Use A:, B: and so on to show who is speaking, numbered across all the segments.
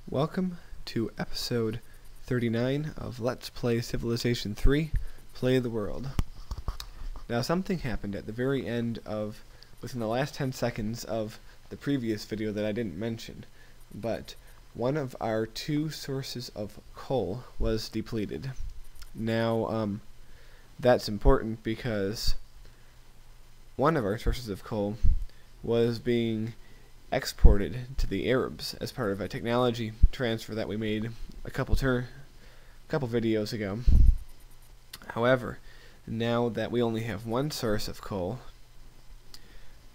A: Welcome to episode 39 of Let's Play Civilization 3, Play the World. Now something happened at the very end of, within the last 10 seconds of the previous video that I didn't mention, but one of our two sources of coal was depleted. Now, that's important because one of our sources of coal was being exported to the Arabs as part of a technology transfer that we made a couple videos ago. However, now that we only have one source of coal,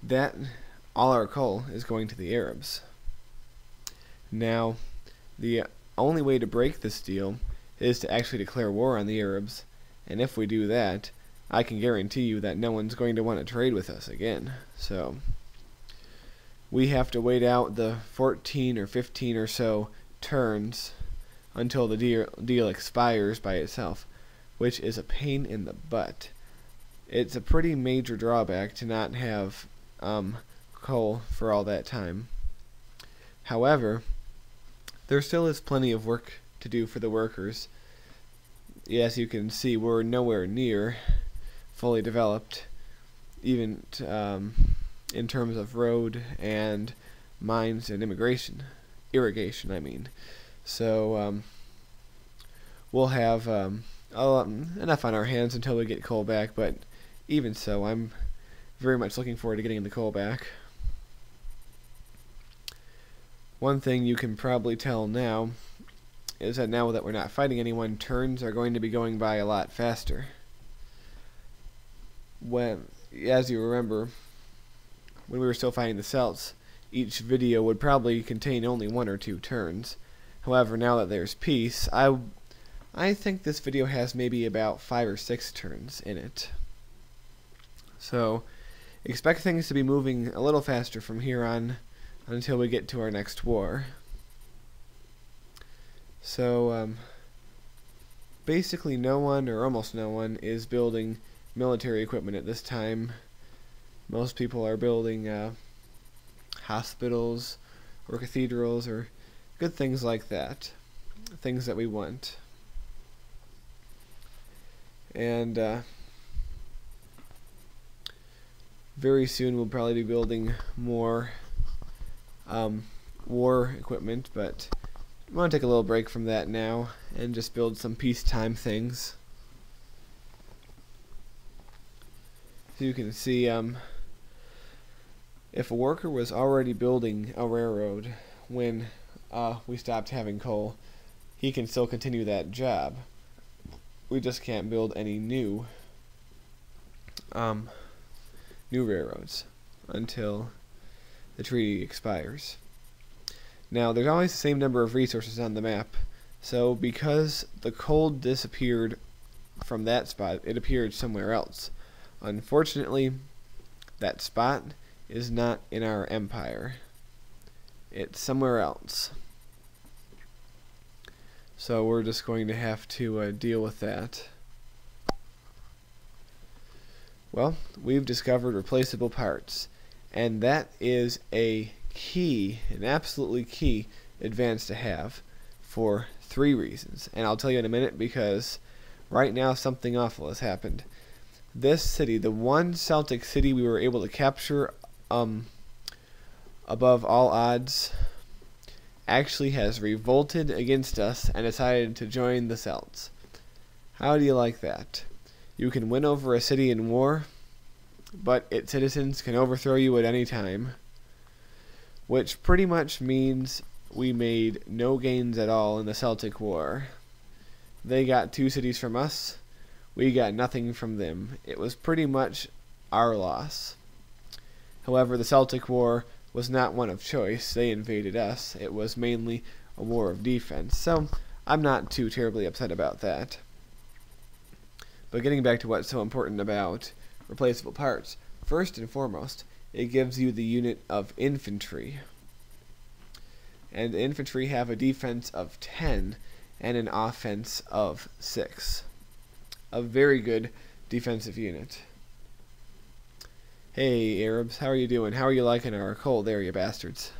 A: that all our coal is going to the Arabs. Now, the only way to break this deal is to actually declare war on the Arabs, and if we do that, I can guarantee you that no one's going to want to trade with us again. So we have to wait out the 14 or 15 or so turns until the deal expires by itself, which is a pain in the butt. It's a pretty major drawback to not have coal for all that time. However, there still is plenty of work to do for the workers. As you can see, we're nowhere near fully developed, even in terms of road and mines and irrigation, I mean. So we'll have enough on our hands until we get coal back, but even so, I'm very much looking forward to getting the coal back. One thing you can probably tell now is that now that we're not fighting anyone, turns are going to be going by a lot faster. As you remember, when we were still fighting the Celts, each video would probably contain only 1 or 2 turns. However, now that there's peace, I think this video has maybe about 5 or 6 turns in it. So, expect things to be moving a little faster from here on until we get to our next war. So, basically no one, or almost no one, is building military equipment at this time. Most people are building hospitals or cathedrals or good things like that. Things that we want. And very soon we'll probably be building more war equipment, but I want to take a little break from that now and just build some peacetime things. So you can see, if a worker was already building a railroad when we stopped having coal, he can still continue that job. We just can't build any new railroads until the treaty expires. Now, there's always the same number of resources on the map, so because the coal disappeared from that spot, it appeared somewhere else. Unfortunately, that spot is not in our empire. It's somewhere else. So we're just going to have to deal with that. Well, we've discovered replaceable parts, and that is a key, an absolutely key advance to have for 3 reasons. And I'll tell you in a minute, because right now something awful has happened. This city, the one Celtic city we were able to capture above all odds, actually has revolted against us and decided to join the Celts. How do you like that? You can win over a city in war, but its citizens can overthrow you at any time, which pretty much means we made no gains at all in the Celtic War. They got 2 cities from us, we got nothing from them. It was pretty much our loss. However, the Celtic War was not one of choice. They invaded us. It was mainly a war of defense, so I'm not too terribly upset about that. But getting back to what's so important about replaceable parts, first and foremost, it gives you the unit of infantry. And the infantry have a defense of 10 and an offense of 6. A very good defensive unit. Hey Arabs, how are you doing? How are you liking our coal there, you bastards?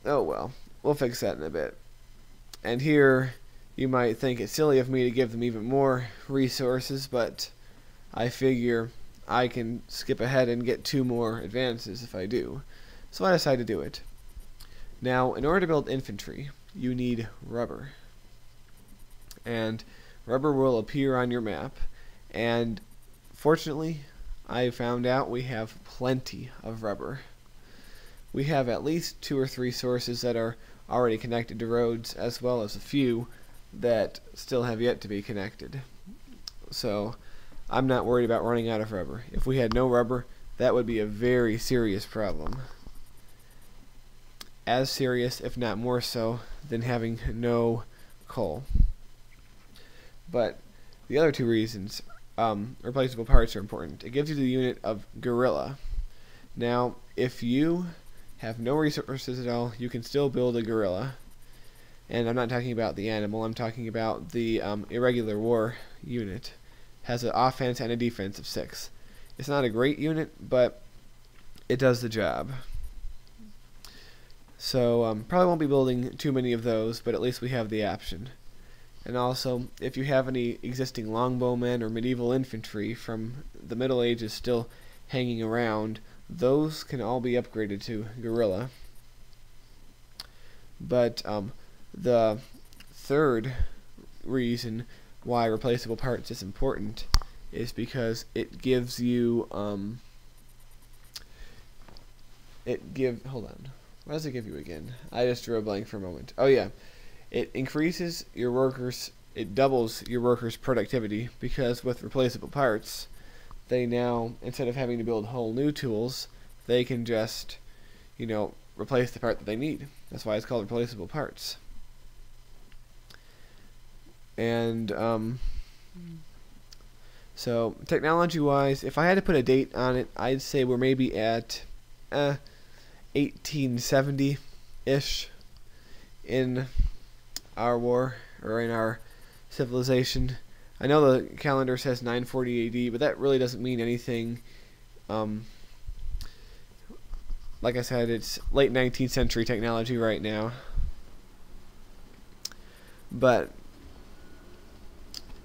A: Oh well. we'll fix that in a bit. And here, you might think it's silly of me to give them even more resources, but I figure I can skip ahead and get 2 more advances if I do. So I decided to do it. Now, in order to build infantry, you need rubber. And rubber will appear on your map. And fortunately, I found out we have plenty of rubber. We have at least 2 or 3 sources that are already connected to roads, as well as a few that still have yet to be connected. So I'm not worried about running out of rubber. If we had no rubber, that would be a very serious problem. As serious, if not more so, than having no coal. But the other 2 reasons replaceable parts are important. It gives you the unit of gorilla. Now, if you have no resources at all, you can still build a gorilla. And I'm not talking about the animal, I'm talking about the irregular war unit. Has an offense and a defense of 6. It's not a great unit, but it does the job. So probably won't be building too many of those, but at least we have the option. And also, if you have any existing longbowmen or medieval infantry from the Middle Ages still hanging around, those can all be upgraded to gorilla. But the third reason why replaceable parts is important is because it gives you hold on. What does it give you again? I just drew a blank for a moment. Oh yeah. It increases your workers, it doubles your workers' productivity, because with replaceable parts, they now, instead of having to build whole new tools, they can just, replace the part that they need. That's why it's called replaceable parts. And so technology-wise, if I had to put a date on it, I'd say we're maybe at 1870-ish in our war, or in our civilization. I know the calendar says 940 AD, but that really doesn't mean anything. Like I said, it's late 19th century technology right now. But,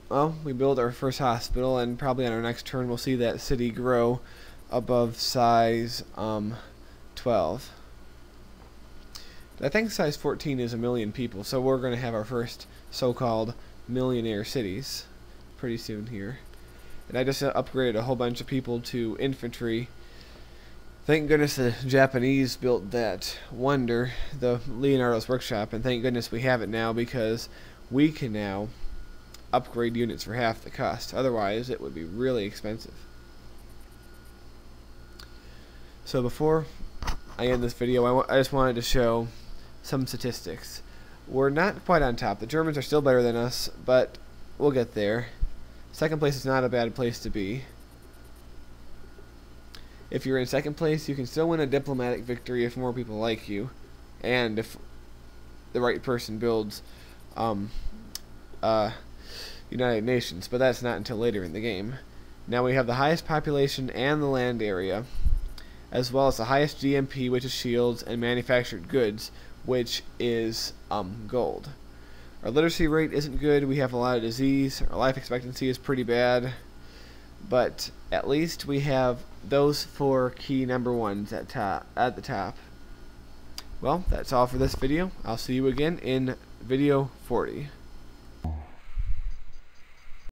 A: well, we build our first hospital, and probably on our next turn we'll see that city grow above size 12. I think size 14 is 1 million people, so we're going to have our first so-called millionaire cities pretty soon here. And I just upgraded a whole bunch of people to infantry. Thank goodness the Japanese built that wonder, the Leonardo's workshop, and thank goodness we have it now, because we can now upgrade units for half the cost. Otherwise, it would be really expensive. So before I end this video, I just wanted to show some statistics. We're not quite on top. The Germans are still better than us, but we'll get there. Second place is not a bad place to be. If you're in second place, you can still win a diplomatic victory if more people like you, and if the right person builds United Nations, but that's not until later in the game. Now we have the highest population and the land area, as well as the highest GMP, which is shields, and manufactured goods, which is gold. Our literacy rate isn't good. We have a lot of disease. Our life expectancy is pretty bad. But at least we have those 4 key number 1s at the top. Well, that's all for this video. I'll see you again in video 40.